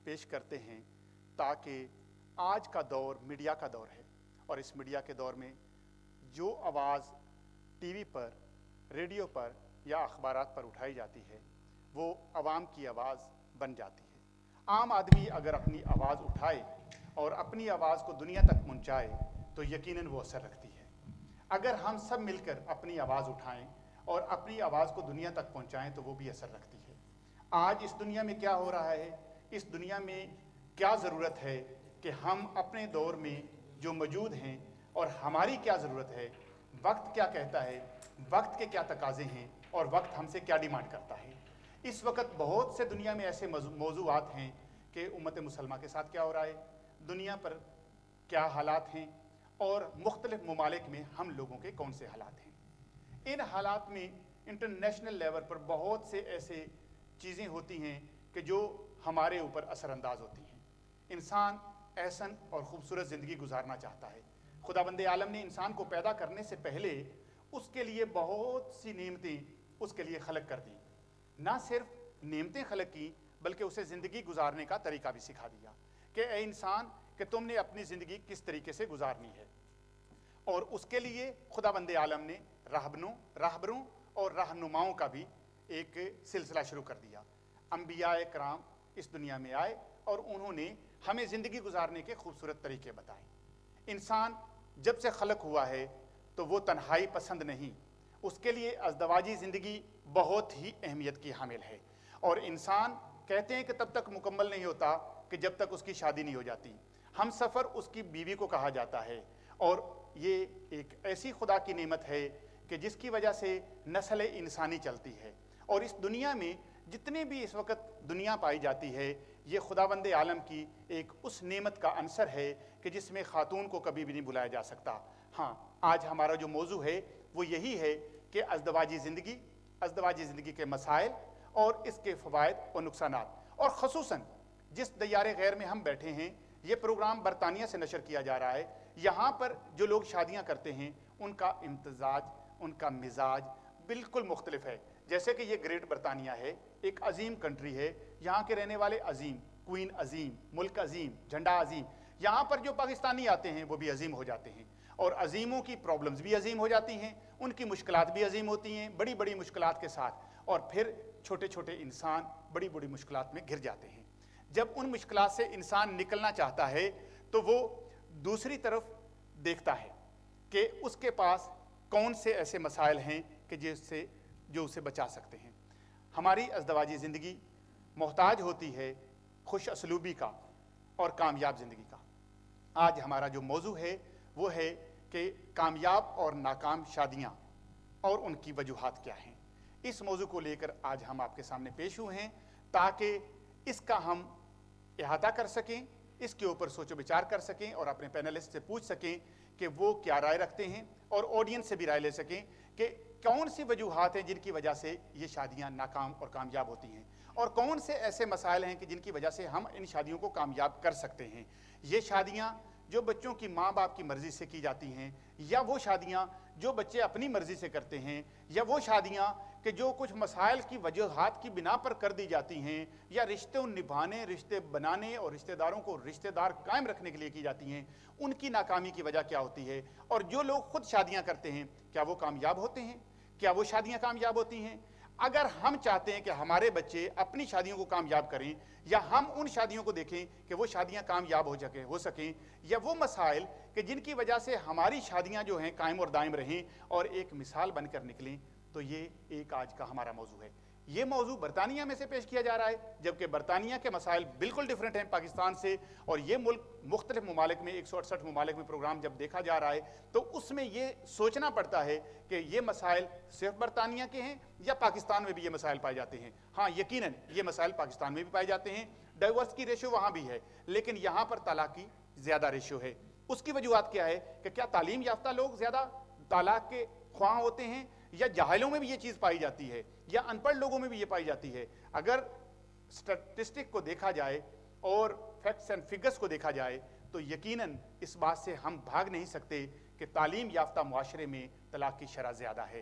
پیش کرتے ہیں تاکہ آج کا دور میڈیا کا دور ہے، اور اس میڈیا کے دور میں جو آواز ٹی وی پر، ریڈیو پر یا اخبارات پر اٹھائی جاتی ہے وہ عوام کی آواز بن جاتی ہے۔ عام آدمی اگر اپنی آواز اٹھائے اور اپنی آواز کو دنیا تک پہنچائے تو یقیناً وہ اثر رکھتی ہے۔ اگر ہم سب مل کر اپنی آواز اٹھائیں اور اپنی آواز کو دنیا تک پہنچائیں تو وہ بھی اثر رکھتی ہے۔ آج اس دنیا میں کیا ہو رہا ہے، اس دنیا میں کیا ضرورت ہے کہ ہم اپنے دور میں جو موجود ہیں اور ہماری کیا ضرورت ہے، وقت کیا کہتا ہے، وقت کے کیا تقاضے ہیں اور وقت ہم سے کیا ڈیمانڈ کرتا ہے۔ اس وقت بہت سے دنیا میں ایسے موضوعات ہیں کہ امت مسلمہ کے ساتھ کیا ہو رہا ہے، دنیا پر کیا حالات ہیں اور مختلف ممالک میں ہم لوگوں کے کون سے حالات ہیں۔ ان حالات میں انٹرنیشنل لیول پر بہت سے ایسے چیزیں ہوتی ہیں کہ جو ہمارے اوپر اثر انداز ہوتی ہیں۔ انسان احسن اور خوبصورت زندگی گزارنا چاہتا ہے۔ خداوند عالم نے انسان کو پیدا کرنے سے پہلے اس کے لیے بہت سی نعمتیں اس کے لیے خلق کر دیں۔ نہ صرف نعمتیں خلق کی بلکہ اسے زندگی گزارنے کا طریقہ بھی سکھا دیا کہ اے انسان کہ تم نے اپنی زندگی کس طریقے سے گزارنی ہے، اور اس کے لیے خداوند عالم نے راہبروں اور رہنماؤں کا بھی ایک سلسلہ شروع کر دیا۔ انبیاء کرام اس دنیا میں آئے اور انہوں نے ہمیں زندگی گزارنے کے خوبصورت طریقے بتائے۔ انسان جب سے خلق ہوا ہے تو وہ تنہائی پسند نہیں، اس کے لیے ازدواجی زندگی بہت ہی اہمیت کی حامل ہے، اور انسان کہتے ہیں کہ تب تک مکمل نہیں ہوتا کہ جب تک اس کی شادی نہیں ہو جاتی۔ ہم سفر اس کی بیوی کو کہا جاتا ہے، اور یہ ایک ایسی خدا کی نعمت ہے کہ جس کی وجہ سے نسل انسانی چلتی ہے، اور اس دنیا میں جتنے بھی اس وقت دنیا پائی جاتی ہے یہ خداوند عالم کی ایک اس نعمت کا عنصر ہے کہ جس میں خاتون کو کبھی بھی نہیں بلایا جا سکتا۔ ہاں، آج ہمارا جو موضوع ہے وہ یہی ہے کہ ازدواجی زندگی کے مسائل اور اس کے فوائد اور نقصانات، اور خصوصاً جس دیار غیر میں ہم بیٹھے ہیں، یہ پروگرام برطانیہ سے نشر کیا جا رہا ہے۔ یہاں پر جو لوگ شادیاں کرتے ہیں ان کا امتزاج، ان کا مزاج بالکل مختلف ہے۔ جیسے کہ یہ گریٹ برطانیہ ہے، ایک عظیم کنٹری ہے، یہاں کے رہنے والے عظیم، کوئین عظیم، ملک عظیم، جھنڈا عظیم۔ یہاں پر جو پاکستانی آتے ہیں وہ بھی عظیم ہو جاتے ہیں، اور عظیموں کی پرابلمز بھی عظیم ہو جاتی ہیں، ان کی مشکلات بھی عظیم ہوتی ہیں، بڑی بڑی مشکلات کے ساتھ، اور پھر چھوٹے چھوٹے انسان بڑی بڑی مشکلات میں گر جاتے ہیں۔ جب ان مشکلات سے انسان نکلنا چاہتا ہے تو وہ دوسری طرف دیکھتا ہے کہ اس کے پاس کون سے ایسے مسائل ہیں کہ جو اسے بچا سکتے ہیں۔ ہماری ازدواجی زندگی محتاج ہوتی ہے خوش اسلوبی کا اور کامیاب زندگی کا۔ آج ہمارا جو موضوع ہے وہ ہے کہ کامیاب اور ناکام شادیاں اور ان کی وجوہات کیا ہیں۔ اس موضوع کو لے کر آج ہم آپ کے سامنے پیش ہوئے ہیں تاکہ اس کا ہم احاطہ کر سکیں، اس کے اوپر سوچ و بچار کر سکیں، اور اپنے پینلسٹ سے پوچھ سکیں کہ وہ کیا رائے رکھتے ہیں، اور آڈینس سے بھی رائے لے سکیں کہ کون سی وجوہات ہیں جن کی وجہ سے یہ شادیاں ناکام اور کامیاب ہوتی ہیں، اور کون سے ایسے مسائل ہیں کہ جن کی وجہ سے ہم ان شادیوں کو کامیاب کر سکتے ہیں۔ یہ شادیاں جو بچوں کی ماں باپ کی مرضی سے کی جاتی ہیں، یا وہ شادیاں جو بچے اپنی مرضی سے کرتے ہیں، یا وہ شادیاں کہ جو کچھ مسائل کی وجوہات کی بنا پر کر دی جاتی ہیں، یا رشتے نبھانے، رشتے بنانے اور رشتہ داروں کو رشتہ دار قائم رکھنے کے لیے کی جاتی ہیں، ان کی ناکامی کی وجہ کیا ہوتی ہے، اور جو لوگ خود شادیاں کرتے ہیں کیا وہ کامیاب ہوتے ہیں، کیا وہ شادیاں کامیاب ہوتی ہیں۔ اگر ہم چاہتے ہیں کہ ہمارے بچے اپنی شادیوں کو کامیاب کریں، یا ہم ان شادیوں کو دیکھیں کہ وہ شادیاں کامیاب ہو سکیں، یا وہ مسائل کہ جن کی وجہ سے ہماری شادیاں جو ہیں قائم اور دائم رہیں اور ایک مثال بن کر نکلیں، تو یہ ایک آج کا ہمارا موضوع ہے۔ یہ موضوع برطانیہ میں سے پیش کیا جا رہا ہے، جبکہ برطانیہ کے مسائل بالکل ڈیفرنٹ ہیں پاکستان سے، اور یہ ملک مختلف ممالک میں 168 ممالک میں پروگرام جب دیکھا جا رہا ہے تو اس میں یہ سوچنا پڑتا ہے کہ یہ مسائل صرف برطانیہ کے ہیں یا پاکستان میں بھی یہ مسائل پائے جاتے ہیں۔ ہاں، یقیناً یہ مسائل پاکستان میں بھی پائے جاتے ہیں، ڈائیورس کی ریشو وہاں بھی ہے، لیکن یہاں پر طلاق کی زیادہ ریشو ہے۔ اس کی وجوہات کیا ہے کہ کیا تعلیم یافتہ لوگ زیادہ طلاق کے خواہاں ہوتے ہیں، یا جاہلوں میں بھی یہ چیز پائی جاتی ہے، یا ان پڑھ لوگوں میں بھی یہ پائی جاتی ہے۔ اگر سٹیٹسٹک کو دیکھا جائے اور فیکٹس اینڈ فگرز کو دیکھا جائے تو یقیناً اس بات سے ہم بھاگ نہیں سکتے کہ تعلیم یافتہ معاشرے میں طلاق کی شرح زیادہ ہے۔